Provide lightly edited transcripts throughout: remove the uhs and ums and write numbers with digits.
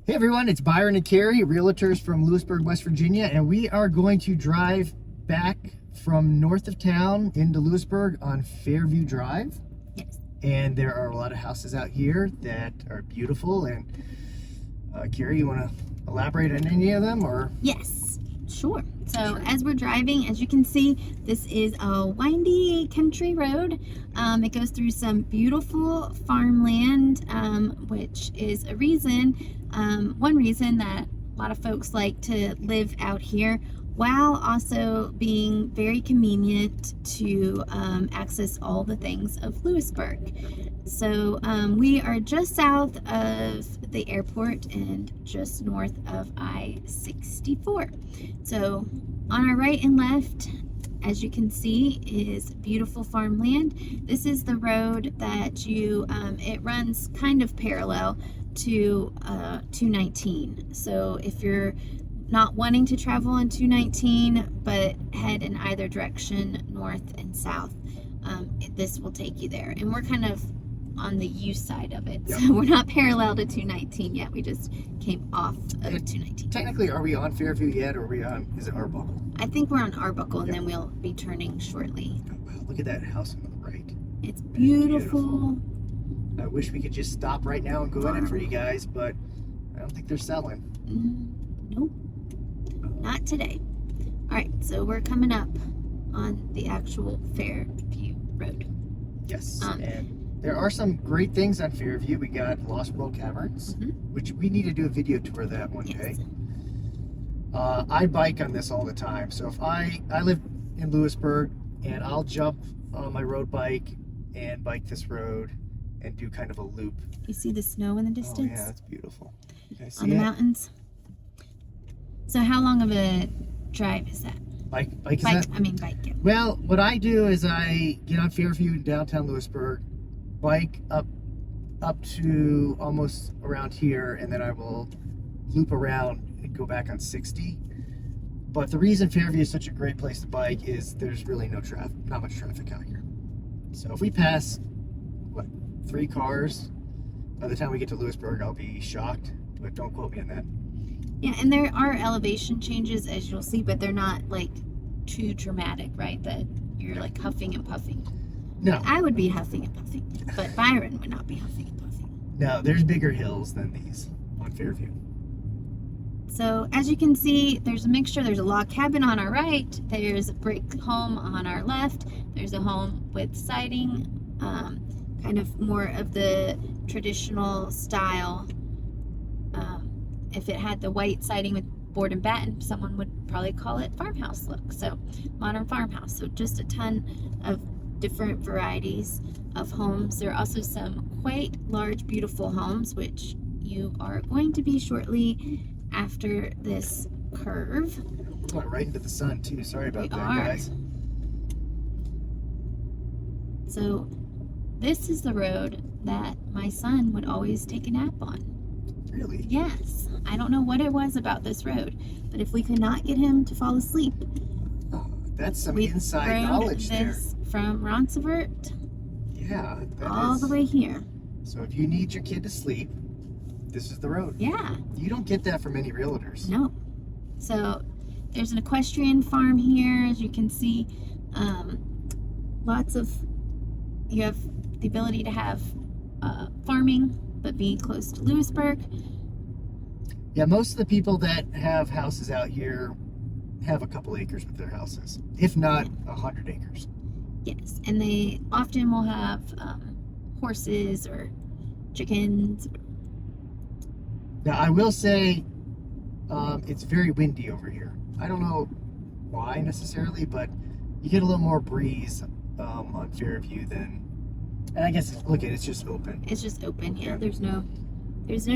Hey everyone, it's Byron and Kerry, realtors from Lewisburg, West Virginia, and we are going to drive back from north of town into Lewisburg on Fairview Drive. Yes. And there are a lot of houses out here that are beautiful. And Kerry, you want to elaborate on any of them, or? Yes, sure. So as we're driving, as you can see, this is a windy country road. It goes through some beautiful farmland, which is a reason, one reason that a lot of folks like to live out here, while also being very convenient to access all the things of Lewisburg. So we are just south of the airport and just north of I-64. So on our right and left, as you can see, is beautiful farmland. This is the road that it runs kind of parallel to 219. So if you're not wanting to travel on 219 but head in either direction, north and south, this will take you there. And we're kind of on the U side of it. Yep. So we're not parallel to 219 yet. We just came off of 219. Technically, are we on Fairview yet, or are we on, is it Arbuckle? I think we're on Arbuckle, and then we'll be turning shortly. Oh, wow, look at that house on the right. It's beautiful. I wish we could just stop right now and go in it for you guys, but I don't think they're selling. Nope. Not today. All right, so we're coming up on the actual Fairview Road. Yes, and there are some great things on Fairview. We got World Caverns, which we need to do a video tour of that one day. I bike on this all the time, so if I live in Lewisburg, and I'll jump on my road bike and bike this road and do kind of a loop. You see the snow in the distance? Oh yeah, that's beautiful. You guys see on the mountains. So how long of a drive is that? Bike. Yeah. Well, what I do is I get on Fairview in downtown Lewisburg, bike up to almost around here, and then I will loop around and go back on 60. But the reason Fairview is such a great place to bike is there's really not much traffic out here. So if we pass 3 cars by the time we get to Lewisburg, I'll be shocked, but don't quote me on that. Yeah, and there are elevation changes, as you'll see, but they're not like too dramatic, right? That you're like huffing and puffing. No. I would be huffing and puffing, but Byron would not be huffing and puffing. No, there's bigger hills than these on Fairview. So as you can see, there's a mixture. There's a log cabin on our right. There's a brick home on our left. There's a home with siding, kind of more of the traditional style. If it had the white siding with board and batten, someone would probably call it farmhouse look. So modern farmhouse. So just a ton of different varieties of homes. There are also some quite large, beautiful homes, which you are going to be shortly after this curve. We're going right into the sun too. Sorry about that, guys. So this is the road that my son would always take a nap on. Really? Yes. I don't know what it was about this road, but if we could not get him to fall asleep, that's some inside knowledge there. From Rausenberger, all the way here. So if you need your kid to sleep, this is the road. Yeah. You don't get that from many realtors. No. So there's an equestrian farm here, as you can see. You have the ability to have farming, but be close to Lewisburg. Yeah, most of the people that have houses out here have a couple acres with their houses, if not 100 acres. Yes, and they often will have horses or chickens. Now, I will say it's very windy over here. I don't know why necessarily, but you get a little more breeze on Fairview than, and I guess, look at it, it's just open. It's just open, yeah. There's no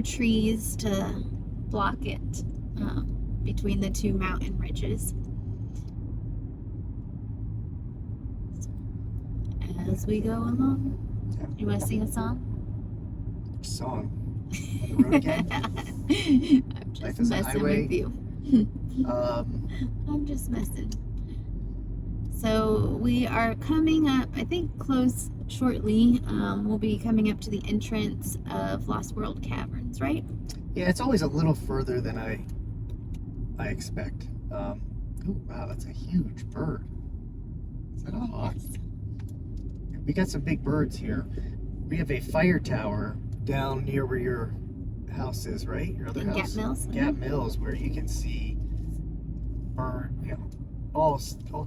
trees to block it between the two mountain ridges. As we go along, you want to sing a song? Song? On the road again? I'm just messing with you. I'm just messing. So we are coming up, I think close shortly. We'll be coming up to the entrance of World Caverns, right? Yeah, it's always a little further than I expect. Oh wow, that's a huge bird. Is that a hawk? We got some big birds here. We have a fire tower down near where your house is, right? Your other house? Gap Mills. Gap Mills, where you can see bird, all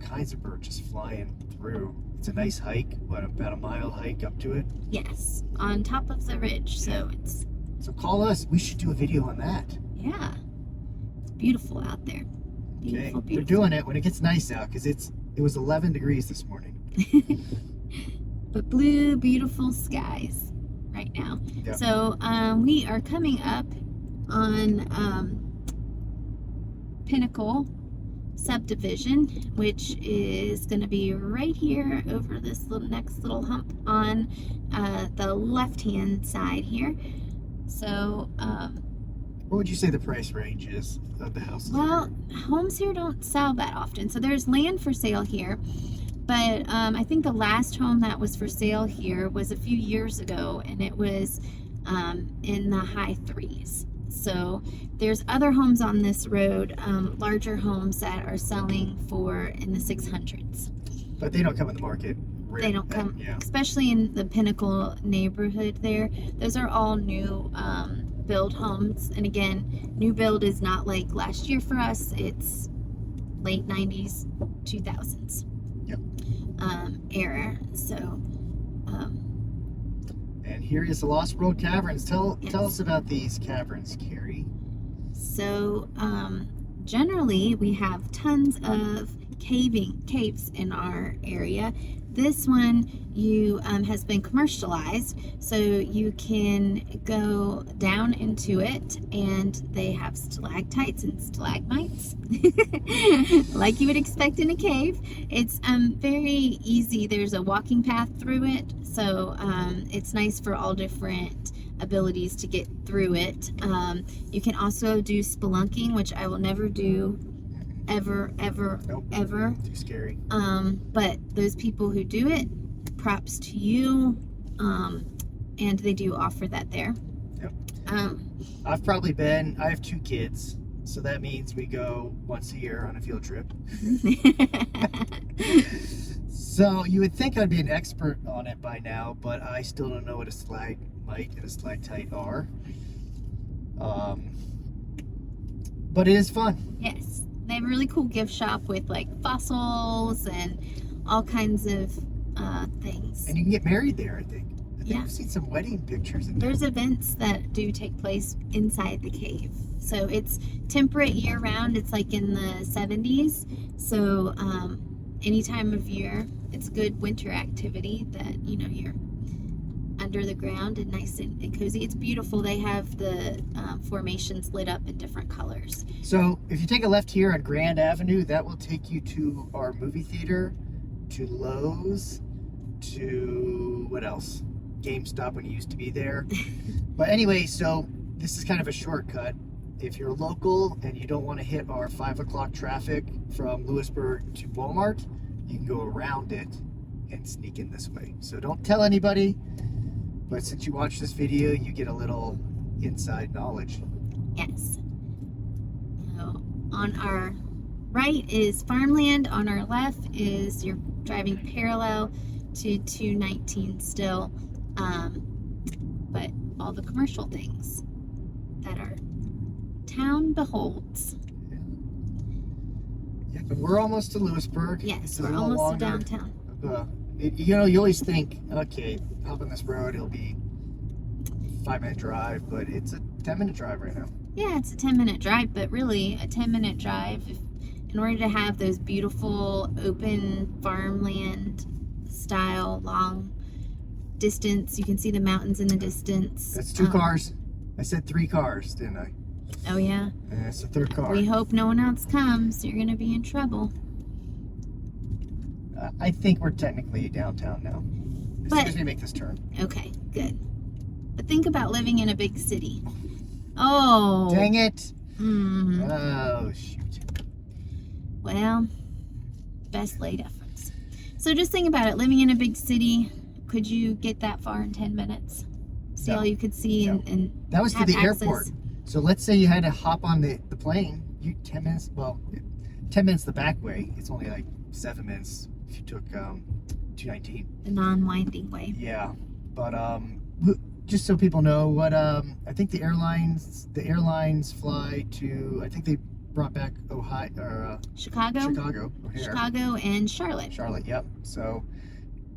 kinds of birds just flying through. It's a nice hike, about a mile hike up to it? Yes, on top of the ridge, so it's... So call us. We should do a video on that. Yeah, it's beautiful out there. Beautiful, Okay, beautiful. they're doing it when it gets nice out, because it was 11 degrees this morning. But blue, beautiful skies right now. Yep. So we are coming up on Pinnacle subdivision, which is going to be right here over this next little hump on the left-hand side here. So what would you say the price range is of the houses? well, homes here don't sell that often, so there's land for sale here, but I think the last home that was for sale here was a few years ago, and it was in the high threes. So there's other homes on this road, larger homes that are selling for in the 600s. But they don't come in the market. They don't come, Yeah. especially in the Pinnacle neighborhood there. Those are all new build homes. And again, new build is not like last year for us. It's late 90s, 2000s Yep. era. So And here is the Lost World Caverns. Tell us about these caverns, Kerry. So generally we have tons of caves in our area. This one has been commercialized, so you can go down into it, and they have stalactites and stalagmites like you would expect in a cave. It's very easy. There's a walking path through it, so it's nice for all different abilities to get through it. You can also do spelunking, which I will never do ever Nope. ever. Too scary. But those people who do it, props to you. And they do offer that there. Yep. I I have 2 kids, so that means we go once a year on a field trip. So you would think I'd be an expert on it by now, but I still don't know what a stalagmite and a stalactite are. But it is fun. Yes, they have a really cool gift shop with like fossils and all kinds of things. And you can get married there, I think. Yeah. I've seen some wedding pictures in there. There's events that do take place inside the cave. So it's temperate year round. It's like in the 70s. So any time of year, it's good winter activity that, you're under the ground and nice and cozy. It's beautiful. They have the formations lit up in different colors. So if you take a left here on Grand Avenue, that will take you to our movie theater, to Lowe's, to what else? GameStop when you used to be there. But anyway, so this is kind of a shortcut. If you're local and you don't want to hit our 5 o'clock traffic from Lewisburg to Walmart, you can go around it and sneak in this way. So don't tell anybody, but since you watch this video, you get a little inside knowledge. Yes. So on our right is farmland. On our left is you're driving parallel to 219 still. But all the commercial things that our town beholds. Yeah, but we're almost to Lewisburg. Yes, It's a we're little almost to longer. downtown. You always think, okay, up on this road, it'll be a 5-minute drive, but it's a 10-minute drive right now. Yeah, it's a 10-minute drive, but really a 10-minute drive in order to have those beautiful open farmland style long distance. You can see the mountains in the distance. That's 2 cars. I said 3 cars, didn't I? Oh yeah. And that's the 3rd car. We hope no one else comes. You're gonna be in trouble. I think we're technically downtown now. As soon as we make this turn. Okay, good. But think about living in a big city. Oh. Dang it! Mm. Oh shoot! Well, best laid efforts. So just think about it. Living in a big city, could you get that far in 10 minutes? See No. all you could see No. and That was to have the access. airport. So let's say you had to hop on the plane. 10 minutes. Well, 10 minutes the back way. It's only like 7 minutes if you took 219. The non-winding way. Yeah, but just so people know what I think the airlines fly to. I think they brought back Ohio or Chicago, O'Hare. Chicago, and Charlotte. Charlotte. Yep. So,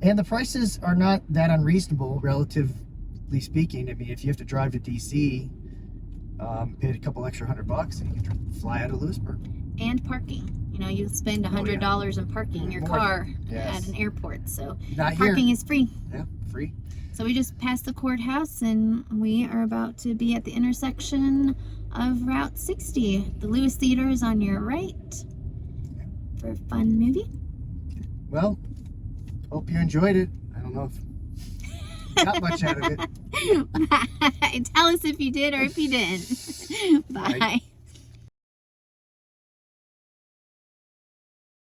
and the prices are not that unreasonable, relatively speaking. I mean, if you have to drive to DC, pay a couple extra $100, and you can fly out of Lewisburg. And parking. You know, you spend $100 in parking your More. car Yes. at an airport. So Not parking here. is free. Yeah, free. So we just passed the courthouse and we are about to be at the intersection of Route 60. The Lewis Theater is on your right for a fun movie. Well, hope you enjoyed it. I don't know if got much out of it. Tell us if you did or if you didn't. Bye. Bye.